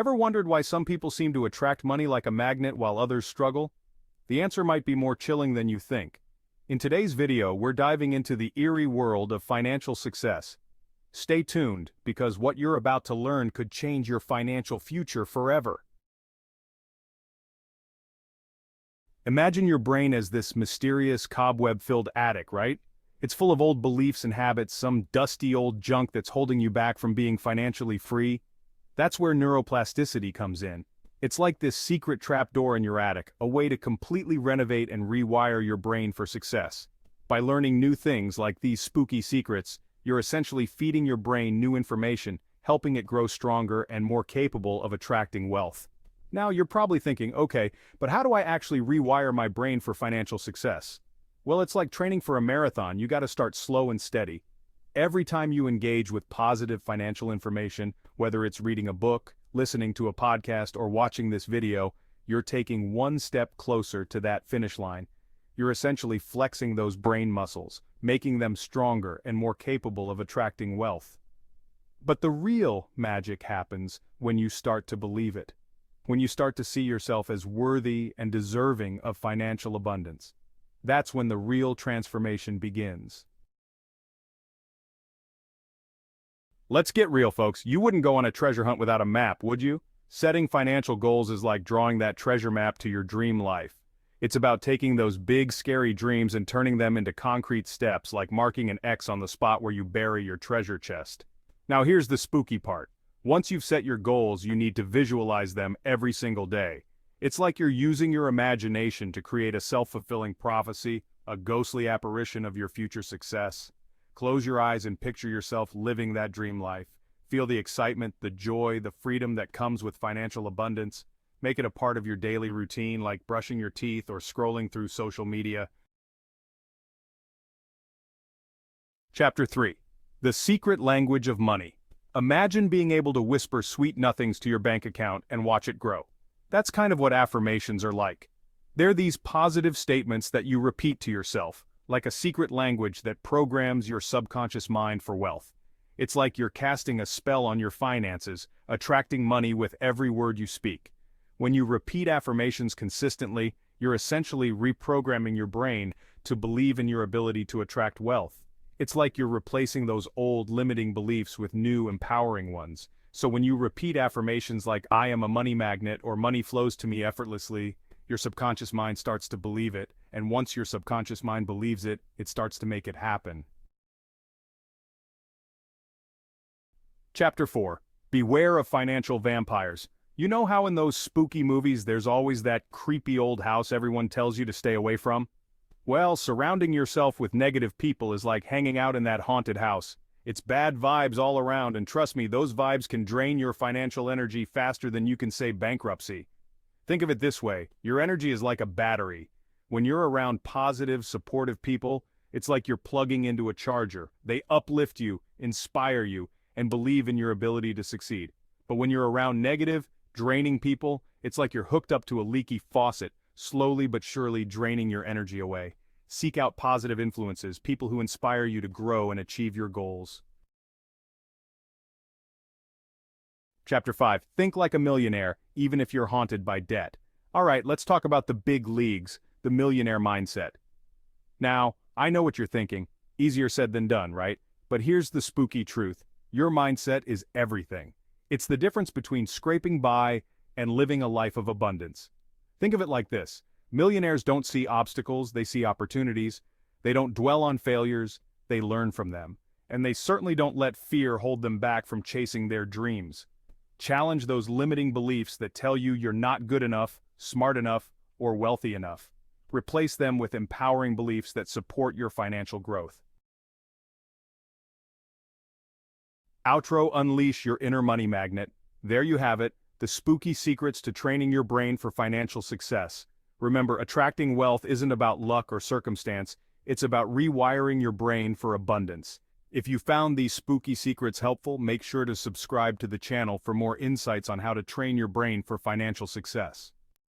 Ever wondered why some people seem to attract money like a magnet while others struggle? The answer might be more chilling than you think. In today's video, we're diving into the eerie world of financial success. Stay tuned, because what you're about to learn could change your financial future forever. Imagine your brain as this mysterious, cobweb-filled attic, right? It's full of old beliefs and habits, some dusty old junk that's holding you back from being financially free. That's where neuroplasticity comes in. It's like this secret trapdoor in your attic, a way to completely renovate and rewire your brain for success. By learning new things like these spooky secrets, you're essentially feeding your brain new information, helping it grow stronger and more capable of attracting wealth. Now you're probably thinking, okay, but how do I actually rewire my brain for financial success? Well, it's like training for a marathon. You gotta start slow and steady. Every time you engage with positive financial information, whether it's reading a book, listening to a podcast, or watching this video, you're taking one step closer to that finish line. You're essentially flexing those brain muscles, making them stronger and more capable of attracting wealth. But the real magic happens when you start to believe it. When you start to see yourself as worthy and deserving of financial abundance. That's when the real transformation begins. Let's get real, folks. You wouldn't go on a treasure hunt without a map, would you? Setting financial goals is like drawing that treasure map to your dream life. It's about taking those big, scary dreams and turning them into concrete steps, like marking an X on the spot where you bury your treasure chest. Now here's the spooky part. Once you've set your goals, you need to visualize them every single day. It's like you're using your imagination to create a self-fulfilling prophecy, a ghostly apparition of your future success. Close your eyes and picture yourself living that dream life. Feel the excitement, the joy, the freedom that comes with financial abundance. Make it a part of your daily routine, like brushing your teeth or scrolling through social media. Chapter 3. The Secret Language of Money. Imagine being able to whisper sweet nothings to your bank account and watch it grow. That's kind of what affirmations are like. They're these positive statements that you repeat to yourself, like a secret language that programs your subconscious mind for wealth. It's like you're casting a spell on your finances, attracting money with every word you speak. When you repeat affirmations consistently, you're essentially reprogramming your brain to believe in your ability to attract wealth. It's like you're replacing those old limiting beliefs with new empowering ones. So when you repeat affirmations like "I am a money magnet" or "money flows to me effortlessly," your subconscious mind starts to believe it, and once your subconscious mind believes it, it starts to make it happen. Chapter 4. Beware of financial vampires. You know how in those spooky movies there's always that creepy old house everyone tells you to stay away from? Well, surrounding yourself with negative people is like hanging out in that haunted house. It's bad vibes all around, and trust me, those vibes can drain your financial energy faster than you can say bankruptcy. Think of it this way, your energy is like a battery. When you're around positive, supportive people, it's like you're plugging into a charger. They uplift you, inspire you, and believe in your ability to succeed. But when you're around negative, draining people, it's like you're hooked up to a leaky faucet, slowly but surely draining your energy away. Seek out positive influences, people who inspire you to grow and achieve your goals. Chapter 5. Think like a millionaire, even if you're haunted by debt. Alright, let's talk about the big leagues, the millionaire mindset. Now, I know what you're thinking. Easier said than done, right? But here's the spooky truth. Your mindset is everything. It's the difference between scraping by and living a life of abundance. Think of it like this. Millionaires don't see obstacles, they see opportunities. They don't dwell on failures, they learn from them. And they certainly don't let fear hold them back from chasing their dreams. Challenge those limiting beliefs that tell you you're not good enough, smart enough, or wealthy enough. Replace them with empowering beliefs that support your financial growth. Outro: Unleash your inner money magnet. There you have it, the spooky secrets to training your brain for financial success. Remember, attracting wealth isn't about luck or circumstance, it's about rewiring your brain for abundance. If you found these spooky secrets helpful, make sure to subscribe to the channel for more insights on how to train your brain for financial success.